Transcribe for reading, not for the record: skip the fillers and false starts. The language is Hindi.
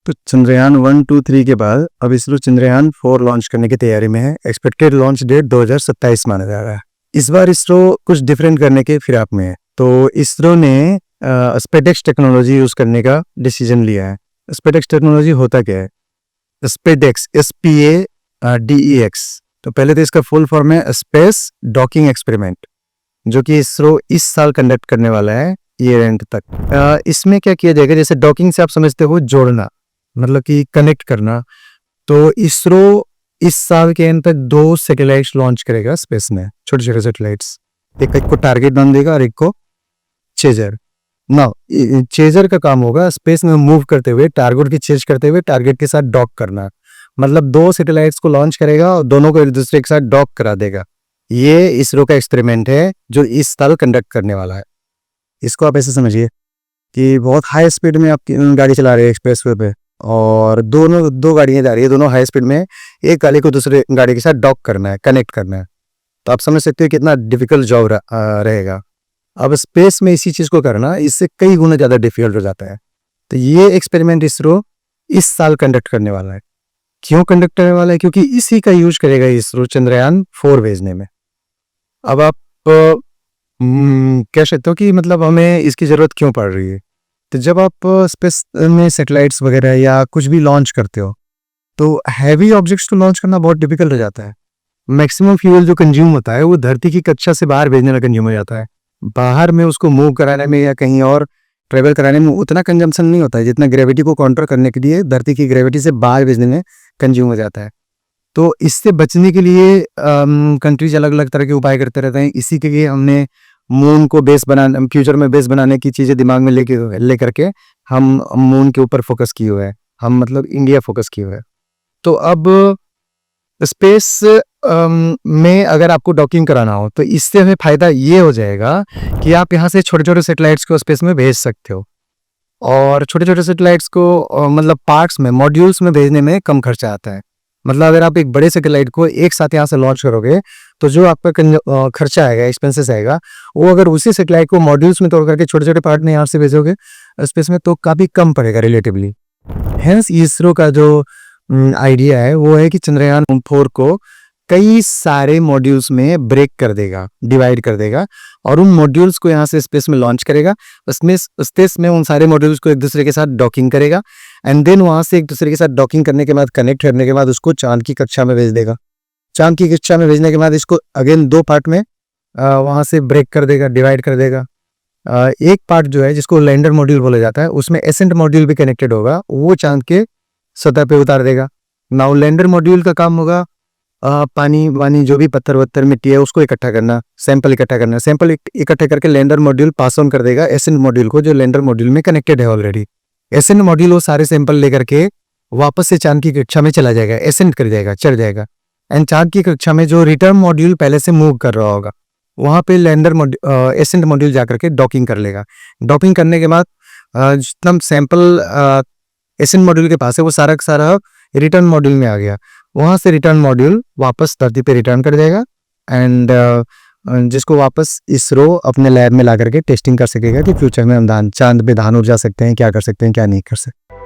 तो चंद्रयान 1, 2, 3 के बाद अब इसरो चंद्रयान 4 लॉन्च करने की तैयारी में है। एक्सपेक्टेड लॉन्च डेट 2027 माना जा रहा है। इस बार इसरो कुछ डिफरेंट करने के फिराक में है, तो इसरो ने स्पेडेक्स टेक्नोलॉजी यूज करने का डिसीजन लिया है। स्पेडेक्स टेक्नोलॉजी होता क्या है? स्पेडेक्स, SPADEX। तो पहले तो इसका फुल फॉर्म है स्पेस डॉकिंग एक्सपेरिमेंट, जो कि इसरो इस साल कंडक्ट करने वाला है ईयर एंड तक। इसमें क्या किया जाएगा, जैसे डॉकिंग से आप समझते हो जोड़ना, मतलब कि कनेक्ट करना। तो इसरो इस साल के एंड तक 2 सैटेलाइट्स लॉन्च करेगा स्पेस में, छोटे छोटे सैटेलाइट्स। एक को टारगेट बन देगा और एक को चेजर। ना चेजर का काम होगा स्पेस में मूव करते हुए टारगेट की चेज करते हुए टारगेट के साथ डॉक करना। मतलब 2 सैटेलाइट्स को लॉन्च करेगा और दोनों को एक दूसरे के साथ डॉक करा देगा। ये इसरो का एक्सपेरिमेंट है जो इस साल कंडक्ट करने वाला है। इसको आप ऐसे समझिए कि बहुत हाई स्पीड में आप गाड़ी चला रहे हैं एक्सप्रेस वे पे, और दो गाड़ियां जा रही है, दोनों हाई स्पीड में। एक गाड़ी को दूसरे गाड़ी के साथ डॉक करना है, कनेक्ट करना है। तो आप समझ सकते हो कितना डिफिकल्ट जॉब रहेगा। अब स्पेस में इसी चीज को करना इससे कई गुना ज्यादा डिफिकल्ट हो जाता है। तो ये एक्सपेरिमेंट इसरो इस साल कंडक्ट करने वाला है। क्यों कंडक्ट करने वाला है? क्योंकि इसी का यूज करेगा इसरो चंद्रयान 4 भेजने में। अब आप कह सकते हो कि मतलब हमें इसकी जरूरत क्यों पड़ रही है। तो जब आप स्पेस में सैटेलाइट्स वगैरह या कुछ भी लॉन्च करते हो, तो हैवी ऑब्जेक्ट्स को लॉन्च करना बहुत डिफिकल्ट हो जाता है। मैक्सिमम फ्यूल जो कंज्यूम होता है वो धरती की कक्षा से बाहर भेजने में कंज्यूम हो जाता है। बाहर में उसको मूव कराने में या कहीं और ट्रेवल कराने में उतना कंजम्पशन नहीं होता है जितना ग्रेविटी को काउंटर करने के लिए धरती की ग्रेविटी से बाहर भेजने में कंज्यूम हो जाता है। तो इससे बचने के लिए कंट्रीज अलग अलग तरह के उपाय करते रहते हैं। इसी के लिए हमने मून को बेस बनाने, फ्यूचर में बेस बनाने की चीजें दिमाग में लेकर के हम मून के ऊपर फोकस किए हुए हैं। हम मतलब इंडिया फोकस किए हुए हैं। तो अब स्पेस में अगर आपको डॉकिंग कराना हो तो इससे हमें फायदा ये हो जाएगा कि आप यहाँ से छोटे छोटे सैटेलाइट्स को स्पेस में भेज सकते हो, और छोटे छोटे सैटेलाइट्स को मतलब पार्ट्स में, मॉड्यूल्स में भेजने में कम खर्चा आता है। मतलब अगर आप एक बड़े सैटेलाइट को एक साथ यहाँ से लॉन्च करोगे तो जो आपका खर्चा आएगा, एक्सपेंसेस आएगा, वो अगर उसी सैटेलाइट को मॉड्यूल्स में तोड़ करके छोटे छोटे पार्ट में यहाँ से भेजोगे स्पेस में तो काफी कम पड़ेगा रिलेटिवली। हेंस इसरो का जो आइडिया है वो है कि चंद्रयान 4 को कई सारे मॉड्यूल्स में ब्रेक कर देगा, डिवाइड कर देगा, और उन मॉड्यूल्स को यहाँ से स्पेस में लॉन्च करेगा। उसमें स्पेस में उन सारे मॉड्यूल्स को एक दूसरे के साथ डॉकिंग करेगा, एंड देन वहां से एक दूसरे के साथ डॉकिंग करने के बाद, कनेक्ट करने के बाद उसको चांद की कक्षा में भेज देगा। चांद की कक्षा में भेजने के बाद इसको अगेन 2 पार्ट में वहां से ब्रेक कर देगा, डिवाइड कर देगा। एक पार्ट जो है जिसको लैंडर मॉड्यूल बोला जाता है, उसमें एसेंट मॉड्यूल भी कनेक्टेड होगा, वो चांद के सतह पे उतार देगा। नाउ लैंडर मॉड्यूल का काम होगा पानी वानी जो भी पत्थर वत्थर मिट्टी है उसको इकट्ठा करना, सैंपल इकट्ठा करना। सैंपल इकट्ठा करके लैंडर मॉड्यूल पास ऑन कर देगा एसेंट मॉड्यूल को, जो लैंडर मॉड्यूल में कनेक्टेड है ऑलरेडी। एसेंट मॉड्यूल वो सारे सैंपल लेकर के वापस से चांद की कक्षा में चला जाएगा, एसेंट कर जाएगा, चढ़ जाएगा। एंड चांद की कक्षा में जो रिटर्न मॉड्यूल पहले से मूव कर रहा होगा वहां पे लैंडर एसेंट मॉड्यूल जाकर के डॉकिंग कर लेगा। डॉकिंग करने के बाद जितना सैंपल एसेंट मॉड्यूल के पास है वो सारा का सारा रिटर्न मॉड्यूल में आ गया। वहां से रिटर्न मॉड्यूल वापस धरती पे रिटर्न कर जाएगा, एंड जिसको वापस इसरो अपने लैब में ला करके टेस्टिंग कर सकेगा कि फ्यूचर में हम चांद पे धान उगा सकते हैं, क्या कर सकते हैं, क्या नहीं कर सकते।